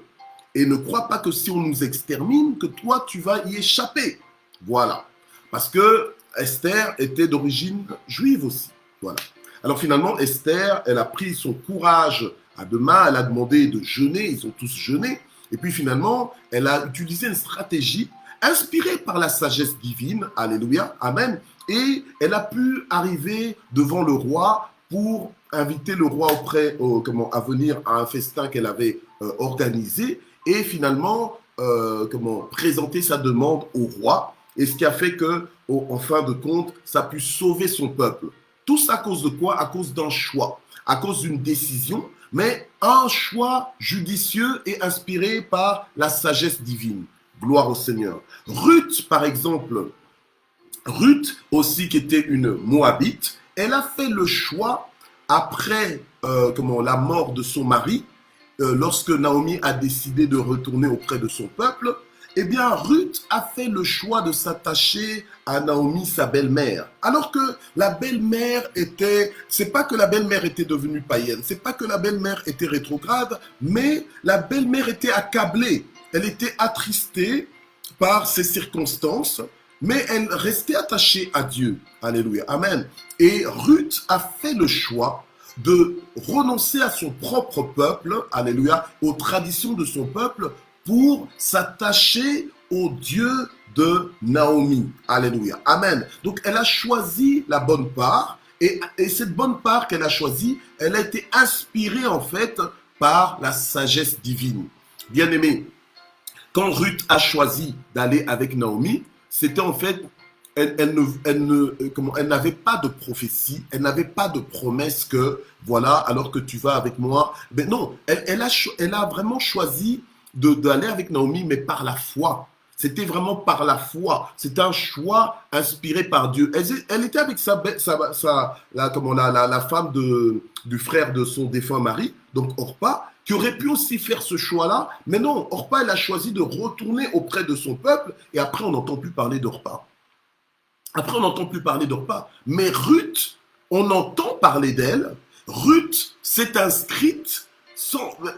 Et ne crois pas que si on nous extermine, que toi, tu vas y échapper. Voilà. Parce que Esther était d'origine juive aussi. Voilà. Alors finalement, Esther, elle a pris son courage à deux mains, elle a demandé de jeûner, ils ont tous jeûné. Et puis finalement, elle a utilisé une stratégie inspirée par la sagesse divine. Alléluia, amen. Et elle a pu arriver devant le roi pour inviter le roi à venir à un festin qu'elle avait organisé et finalement présenter sa demande au roi. Et ce qui a fait que, en fin de compte, ça a pu sauver son peuple. Tout ça à cause de quoi? À cause d'un choix, à cause d'une décision, mais un choix judicieux et inspiré par la sagesse divine. Gloire au Seigneur. Ruth, par exemple, Ruth aussi qui était une Moabite, elle a fait le choix après la mort de son mari, lorsque Naomi a décidé de retourner auprès de son peuple, eh bien Ruth a fait le choix de s'attacher à Naomi, sa belle-mère. Alors que la belle-mère c'est pas que la belle-mère était devenue païenne, c'est pas que la belle-mère était rétrograde, mais la belle-mère était accablée, elle était attristée par ces circonstances, mais elle restait attachée à Dieu. Alléluia, amen. Et Ruth a fait le choix de renoncer à son propre peuple, alléluia, aux traditions de son peuple, pour s'attacher au Dieu de Naomi. Alléluia, amen. Donc elle a choisi la bonne part, et cette bonne part qu'elle a choisie, elle a été inspirée en fait par la sagesse divine. Bien aimé, quand Ruth a choisi d'aller avec Naomi, c'était en fait, elle n'avait pas de prophétie, elle n'avait pas de promesse que, voilà, alors que tu vas avec moi. Mais non, elle a vraiment choisi d'aller avec Naomi, mais par la foi. C'était vraiment par la foi. C'était un choix inspiré par Dieu. Elle était avec la femme du frère de son défunt mari, donc Orpa, qui aurait pu aussi faire ce choix-là. Mais non, Orpa, elle a choisi de retourner auprès de son peuple, et après, on n'entend plus parler d'Orpa. Après, on n'entend plus parler d'Orpa. Mais Ruth, on entend parler d'elle. Ruth s'est inscrite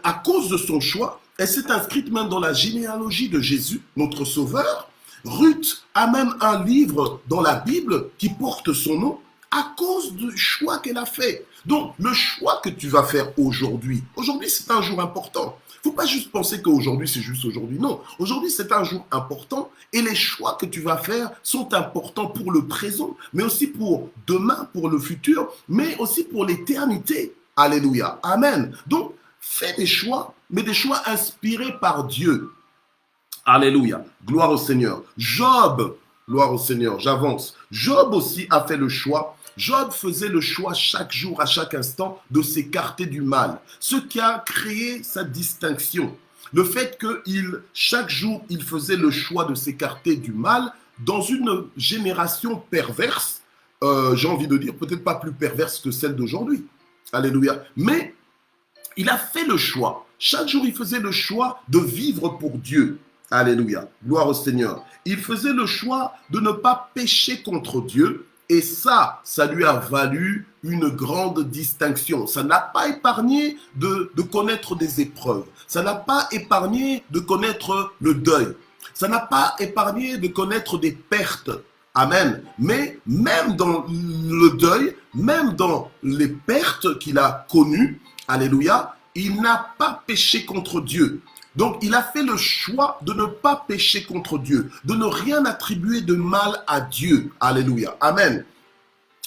à cause de son choix. Elle s'est inscrite même dans la généalogie de Jésus, notre Sauveur. Ruth a même un livre dans la Bible qui porte son nom à cause du choix qu'elle a fait. Donc, le choix que tu vas faire aujourd'hui, c'est un jour important. Il ne faut pas juste penser qu'aujourd'hui, c'est juste aujourd'hui. Non, aujourd'hui, c'est un jour important et les choix que tu vas faire sont importants pour le présent, mais aussi pour demain, pour le futur, mais aussi pour l'éternité. Alléluia. Amen. Donc, fais des choix, mais des choix inspirés par Dieu. Alléluia. Gloire au Seigneur. Job, gloire au Seigneur, j'avance. Job aussi a fait le choix. Job faisait le choix chaque jour, à chaque instant, de s'écarter du mal. Ce qui a créé sa distinction. Le fait que chaque jour, il faisait le choix de s'écarter du mal dans une génération perverse, j'ai envie de dire peut-être pas plus perverse que celle d'aujourd'hui. Alléluia. Mais il a fait le choix. Chaque jour, il faisait le choix de vivre pour Dieu. Alléluia. Gloire au Seigneur. Il faisait le choix de ne pas pécher contre Dieu. Et ça lui a valu une grande distinction. Ça n'a pas épargné de connaître des épreuves. Ça n'a pas épargné de connaître le deuil. Ça n'a pas épargné de connaître des pertes. Amen. Mais même dans le deuil, même dans les pertes qu'il a connues, alléluia, il n'a pas péché contre Dieu. Donc, il a fait le choix de ne pas pécher contre Dieu, de ne rien attribuer de mal à Dieu. Alléluia. Amen.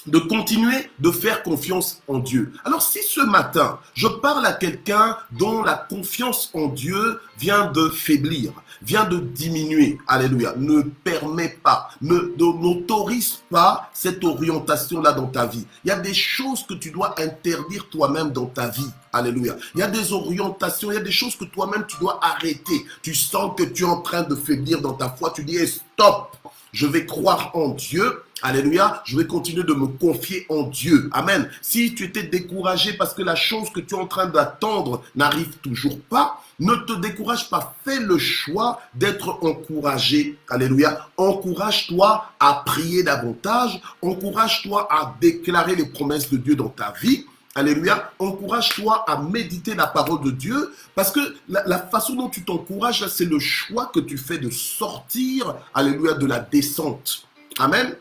De continuer de faire confiance en Dieu. Alors, si ce matin, je parle à quelqu'un dont la confiance en Dieu vient de faiblir, vient de diminuer, alléluia, ne permet pas, n'autorise pas cette orientation-là dans ta vie. Il y a des choses que tu dois interdire toi-même dans ta vie. Alléluia. Il y a des orientations, il y a des choses que toi-même tu dois arrêter. Tu sens que tu es en train de faiblir dans ta foi. Tu dis, hey, stop, je vais croire en Dieu. Alléluia, je vais continuer de me confier en Dieu. Amen. Si tu étais découragé parce que la chose que tu es en train d'attendre n'arrive toujours pas, ne te décourage pas. Fais le choix d'être encouragé. Alléluia. Encourage-toi à prier davantage. Encourage-toi à déclarer les promesses de Dieu dans ta vie. Alléluia. Encourage-toi à méditer la parole de Dieu parce que la façon dont tu t'encourages, c'est le choix que tu fais de sortir, alléluia, de la descente. Amen.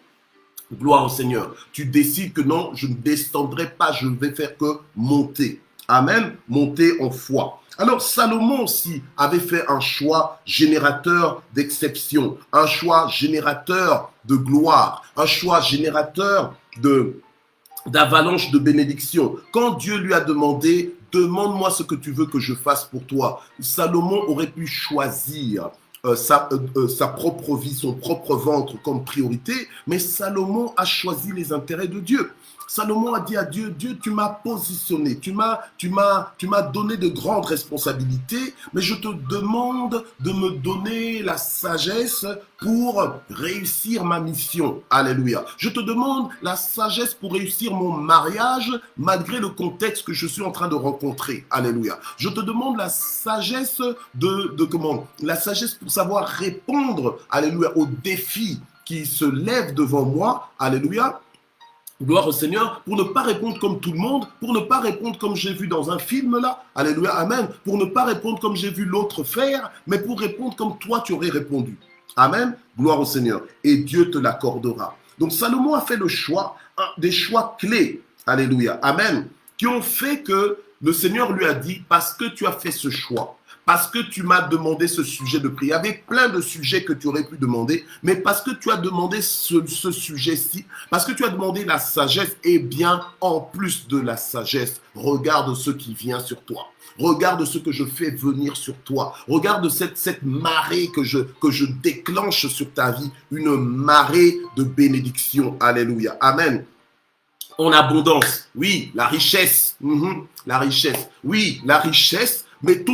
Gloire au Seigneur. Tu décides que non, je ne descendrai pas, je ne vais faire que monter. Amen. Monter en foi. Alors, Salomon aussi avait fait un choix générateur d'exception, un choix générateur de gloire, un choix générateur d'avalanche de bénédiction. Quand Dieu lui a demandé, demande-moi ce que tu veux que je fasse pour toi, Salomon aurait pu choisir sa propre vie, son propre ventre comme priorité, mais Salomon a choisi les intérêts de Dieu. Salomon a dit à Dieu, Dieu, tu m'as positionné, tu m'as donné de grandes responsabilités, mais je te demande de me donner la sagesse pour réussir ma mission. Alléluia. Je te demande la sagesse pour réussir mon mariage malgré le contexte que je suis en train de rencontrer. Alléluia. Je te demande la sagesse la sagesse pour savoir répondre, alléluia, aux défis qui se lèvent devant moi. Alléluia. Gloire au Seigneur, pour ne pas répondre comme tout le monde, pour ne pas répondre comme j'ai vu dans un film là, alléluia, amen, pour ne pas répondre comme j'ai vu l'autre faire, mais pour répondre comme toi tu aurais répondu. Amen, gloire au Seigneur, et Dieu te l'accordera. Donc Salomon a fait le choix, des choix clés, alléluia, amen, qui ont fait que le Seigneur lui a dit, parce que tu as fait ce choix, parce que tu m'as demandé ce sujet de prière. Il y avait plein de sujets que tu aurais pu demander, mais parce que tu as demandé ce sujet-ci, parce que tu as demandé la sagesse, et bien, en plus de la sagesse, regarde ce qui vient sur toi. Regarde ce que je fais venir sur toi. Regarde cette marée que je déclenche sur ta vie, une marée de bénédiction. Alléluia. Amen. En abondance. Oui, la richesse. La richesse. Oui, la richesse. Mais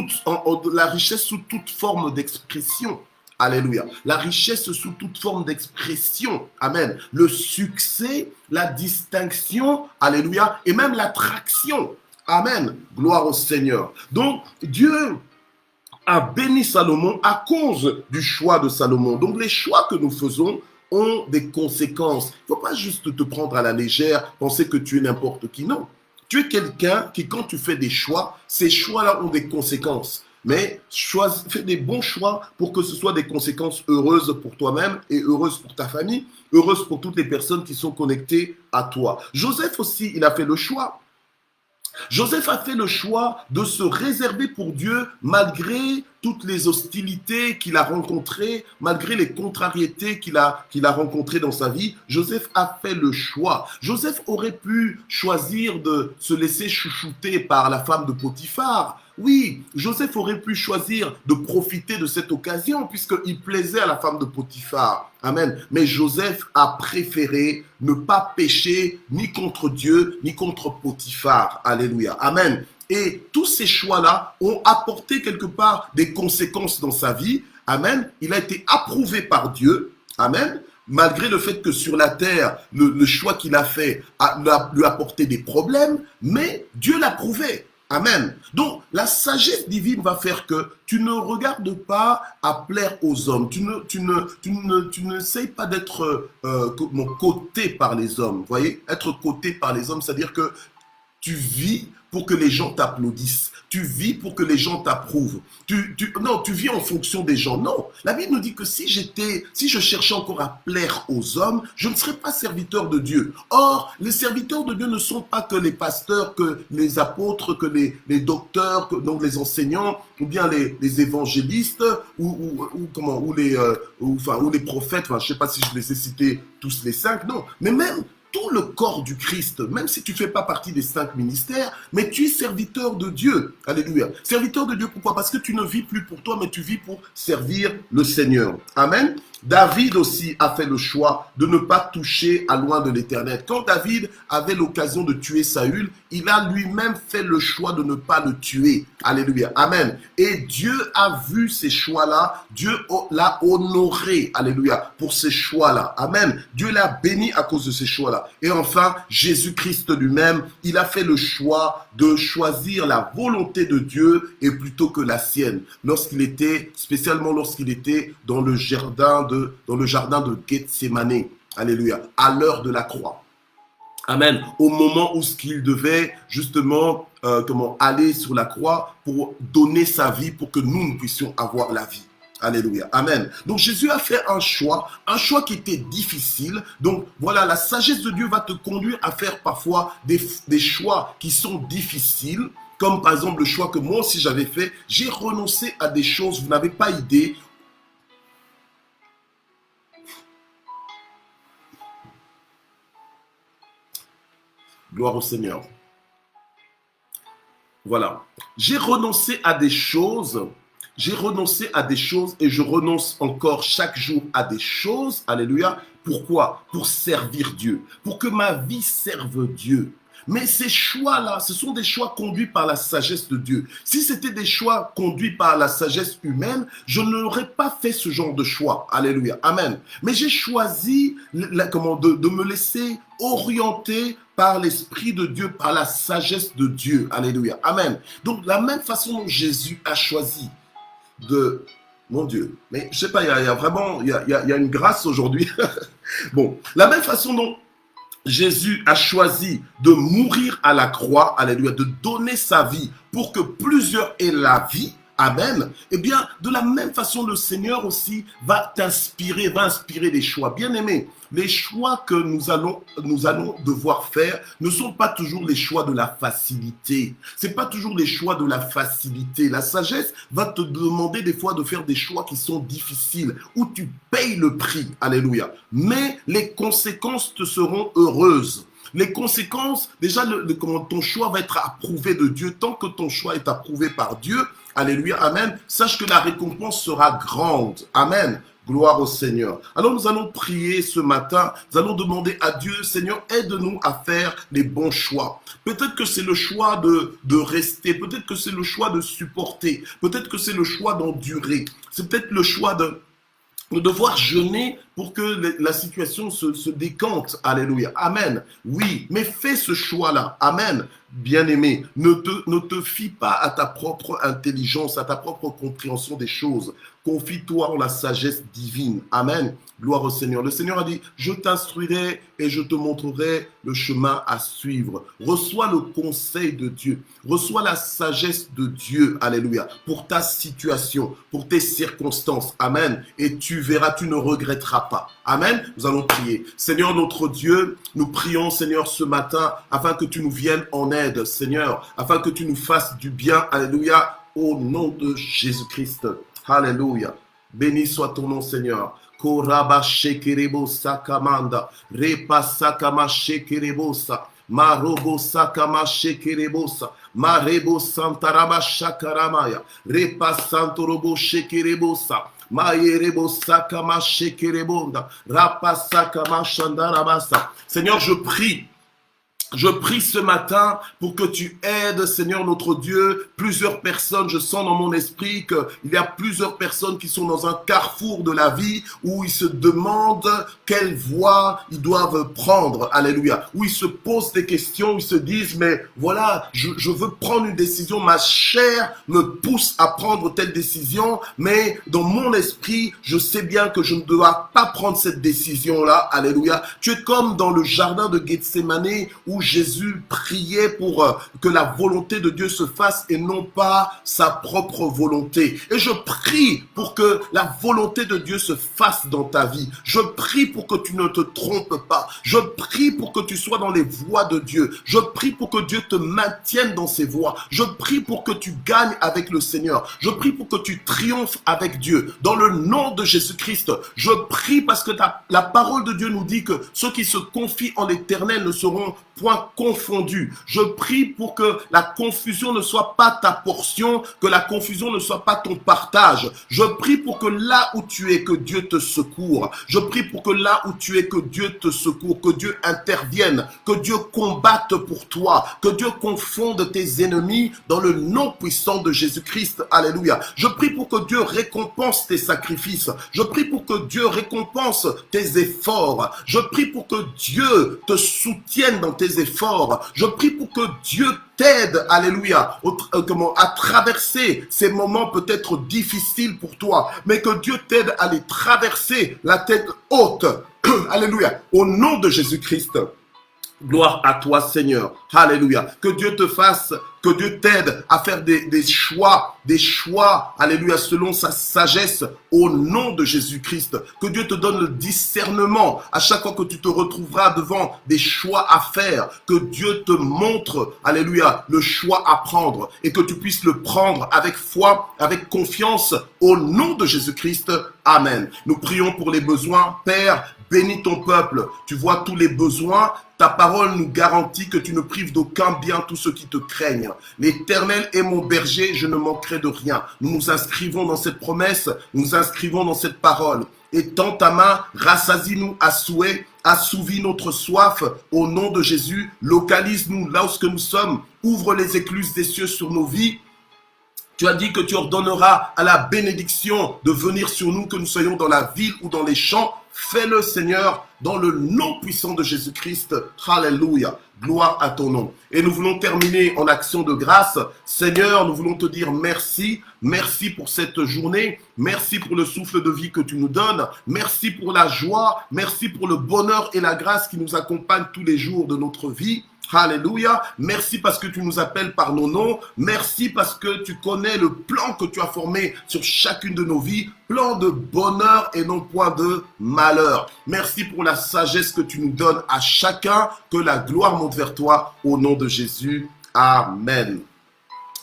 la richesse sous toute forme d'expression. Alléluia. La richesse sous toute forme d'expression. Amen. Le succès, la distinction. Alléluia. Et même l'attraction. Amen. Gloire au Seigneur. Donc, Dieu a béni Salomon à cause du choix de Salomon. Donc, les choix que nous faisons ont des conséquences. Il ne faut pas juste te prendre à la légère, penser que tu es n'importe qui. Non. Tu es quelqu'un qui, quand tu fais des choix, ces choix-là ont des conséquences. Mais fais des bons choix pour que ce soit des conséquences heureuses pour toi-même et heureuses pour ta famille, heureuses pour toutes les personnes qui sont connectées à toi. Joseph aussi, il a fait le choix. Joseph a fait le choix de se réserver pour Dieu malgré toutes les hostilités qu'il a rencontrées, malgré les contrariétés qu'il a rencontrées dans sa vie, Joseph a fait le choix. Joseph aurait pu choisir de se laisser chouchouter par la femme de Potiphar. Oui, Joseph aurait pu choisir de profiter de cette occasion puisqu'il plaisait à la femme de Potiphar. Amen. Mais Joseph a préféré ne pas pécher ni contre Dieu, ni contre Potiphar. Alléluia. Amen. Et tous ces choix-là ont apporté quelque part des conséquences dans sa vie. Amen. Il a été approuvé par Dieu. Amen. Malgré le fait que sur la terre, le choix qu'il a fait lui a apporté des problèmes, mais Dieu l'a prouvé. Amen. Donc, la sagesse divine va faire que tu ne regardes pas à plaire aux hommes. Tu n'essayes pas d'être coté par les hommes. Vous voyez, être coté par les hommes, c'est-à-dire que tu vis pour que les gens t'applaudissent. Tu vis pour que les gens t'approuvent. Non, tu vis en fonction des gens. Non, la Bible nous dit que si je cherchais encore à plaire aux hommes, je ne serais pas serviteur de Dieu. Or, les serviteurs de Dieu ne sont pas que les pasteurs, que les apôtres, que les docteurs, donc les enseignants, ou bien les évangélistes, ou les prophètes. Enfin, je ne sais pas si je les ai cités tous les 5. Non, mais même tout le corps du Christ, même si tu ne fais pas partie des 5 ministères, mais tu es serviteur de Dieu. Alléluia. Serviteur de Dieu, pourquoi? Parce que tu ne vis plus pour toi, mais tu vis pour servir le Seigneur. Amen. David aussi a fait le choix de ne pas toucher à loin de l'Éternel. Quand David avait l'occasion de tuer Saül, il a lui-même fait le choix de ne pas le tuer. Alléluia. Amen. Et Dieu a vu ces choix-là. Dieu l'a honoré. Alléluia. Pour ces choix-là. Amen. Dieu l'a béni à cause de ces choix-là. Et enfin, Jésus-Christ lui-même, il a fait le choix de choisir la volonté de Dieu et plutôt que la sienne. Spécialement lorsqu'il était dans le jardin de Gethsémane. Alléluia. À l'heure de la croix. Amen. Au moment où il devait justement aller sur la croix pour donner sa vie pour que nous puissions avoir la vie. Alléluia. Amen. Donc Jésus a fait un choix qui était difficile. Donc voilà, la sagesse de Dieu va te conduire à faire parfois des choix qui sont difficiles. Comme par exemple le choix que moi aussi j'avais fait. J'ai renoncé à des choses, vous n'avez pas idée. Gloire au Seigneur. Voilà. J'ai renoncé à des choses et je renonce encore chaque jour à des choses. Alléluia. Pourquoi? Pour servir Dieu. Pour que ma vie serve Dieu. Mais ces choix-là, ce sont des choix conduits par la sagesse de Dieu. Si c'était des choix conduits par la sagesse humaine, je n'aurais pas fait ce genre de choix. Alléluia. Amen. Mais j'ai choisi de me laisser orienter par l'Esprit de Dieu, par la sagesse de Dieu. Alléluia. Amen. Donc, la même façon dont Jésus a choisi de... Mon Dieu. Mais je sais pas, il y a vraiment... Il y a une grâce aujourd'hui. Bon. La même façon dont Jésus a choisi de mourir à la croix, alléluia, de donner sa vie pour que plusieurs aient la vie, amen. Eh bien, de la même façon, le Seigneur aussi va inspirer des choix. Bien aimés, les choix que nous allons devoir faire ne sont pas toujours les choix de la facilité. C'est pas toujours les choix de la facilité. La sagesse va te demander des fois de faire des choix qui sont difficiles, où tu payes le prix, alléluia. Mais les conséquences te seront heureuses. Les conséquences, déjà, ton choix va être approuvé de Dieu. Tant que ton choix est approuvé par Dieu, alléluia, amen, sache que la récompense sera grande. Amen. Gloire au Seigneur. Alors nous allons prier ce matin, nous allons demander à Dieu, Seigneur, aide-nous à faire les bons choix. Peut-être que c'est le choix de rester, peut-être que c'est le choix de supporter, peut-être que c'est le choix d'endurer, c'est peut-être le choix de devoir jeûner pour que la situation se décante. Alléluia. Amen. Oui, mais fais ce choix-là. Amen. Bien-aimé, ne te fie pas à ta propre intelligence, à ta propre compréhension des choses. Confie-toi en la sagesse divine. Amen. Gloire au Seigneur. Le Seigneur a dit, je t'instruirai et je te montrerai le chemin à suivre. Reçois le conseil de Dieu. Reçois la sagesse de Dieu. Alléluia. Pour ta situation, pour tes circonstances. Amen. Et tu verras, tu ne regretteras pas. Amen. Nous allons prier. Seigneur notre Dieu, nous prions, Seigneur, ce matin, afin que tu nous viennes en aide, Seigneur, afin que tu nous fasses du bien. Alléluia. au nom de Jésus-Christ. Alléluia. Béni soit ton nom, Seigneur. Koraba shekerebo sakamanda, repa sakama shekerebosa, marobo sakama shekerebosa, marebo santaraba shakaramaya, repa santorobo shekerebosa, maerebo sakama shekerebonda, rapa sakama shandarabasa. Seigneur, je prie ce matin pour que tu aides, Seigneur notre Dieu, plusieurs personnes. Je sens dans mon esprit qu'il y a plusieurs personnes qui sont dans un carrefour de la vie où ils se demandent quelle voie ils doivent prendre. Alléluia. Où ils se posent des questions, ils se disent, mais voilà, je veux prendre une décision. Ma chair me pousse à prendre telle décision, mais dans mon esprit, je sais bien que je ne dois pas prendre cette décision-là. Alléluia. Tu es comme dans le jardin de Gethsémani où Jésus priait pour que la volonté de Dieu se fasse et non pas sa propre volonté. Et je prie pour que la volonté de Dieu se fasse dans ta vie. Je prie pour que tu ne te trompes pas. Je prie pour que tu sois dans les voies de Dieu. Je prie pour que Dieu te maintienne dans ses voies. Je prie pour que tu gagnes avec le Seigneur. Je prie pour que tu triomphes avec Dieu. Dans le nom de Jésus-Christ, je prie parce que la parole de Dieu nous dit que ceux qui se confient en l'Éternel ne seront point confondus. Je prie pour que la confusion ne soit pas ta portion, que la confusion ne soit pas ton partage. Je prie pour que là où tu es, que Dieu te secourt. Je prie pour que là où tu es, que Dieu te secourt, que Dieu intervienne, que Dieu combatte pour toi, que Dieu confonde tes ennemis dans le nom puissant de Jésus-Christ. Alléluia. Je prie pour que Dieu récompense tes sacrifices. Je prie pour que Dieu récompense tes efforts. Je prie pour que Dieu te soutienne dans tes efforts. Je prie pour que Dieu t'aide, alléluia, à traverser ces moments peut-être difficiles pour toi, mais que Dieu t'aide à les traverser la tête haute. Alléluia. Au nom de Jésus-Christ. Gloire à toi, Seigneur. Alléluia. Que Dieu te fasse, que Dieu t'aide à faire des choix, alléluia, selon sa sagesse, au nom de Jésus-Christ. Que Dieu te donne le discernement à chaque fois que tu te retrouveras devant des choix à faire. Que Dieu te montre, alléluia, le choix à prendre et que tu puisses le prendre avec foi, avec confiance, au nom de Jésus-Christ. Amen. Nous prions pour les besoins. Père, bénis ton peuple. Tu vois tous les besoins. Ta parole nous garantit que tu ne prives d'aucun bien tous ceux qui te craignent. L'Éternel est mon berger, je ne manquerai de rien. Nous nous inscrivons dans cette promesse, nous nous inscrivons dans cette parole. Étends ta main, rassasie-nous à souhait, assouvis notre soif au nom de Jésus. Localise-nous là où nous sommes, ouvre les écluses des cieux sur nos vies. Tu as dit que tu ordonneras à la bénédiction de venir sur nous, que nous soyons dans la ville ou dans les champs. Fais-le, Seigneur, dans le nom puissant de Jésus-Christ. Alléluia. Gloire à ton nom. Et nous voulons terminer en action de grâce. Seigneur, nous voulons te dire merci. Merci pour cette journée. Merci pour le souffle de vie que tu nous donnes. Merci pour la joie. Merci pour le bonheur et la grâce qui nous accompagnent tous les jours de notre vie. Alléluia. Merci parce que tu nous appelles par nos noms. Merci parce que tu connais le plan que tu as formé sur chacune de nos vies. Plan de bonheur et non point de malheur. Merci pour la sagesse que tu nous donnes à chacun. Que la gloire monte vers toi au nom de Jésus. Amen.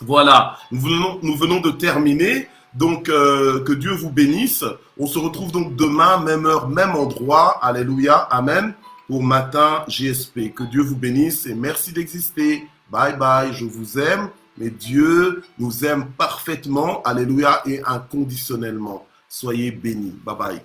Voilà, nous venons de terminer. Donc, que Dieu vous bénisse. On se retrouve donc demain, même heure, même endroit. Alléluia. Amen. Pour Matin JSP. Que Dieu vous bénisse et merci d'exister. Bye bye, je vous aime, mais Dieu nous aime parfaitement, alléluia, et inconditionnellement. Soyez bénis. Bye bye.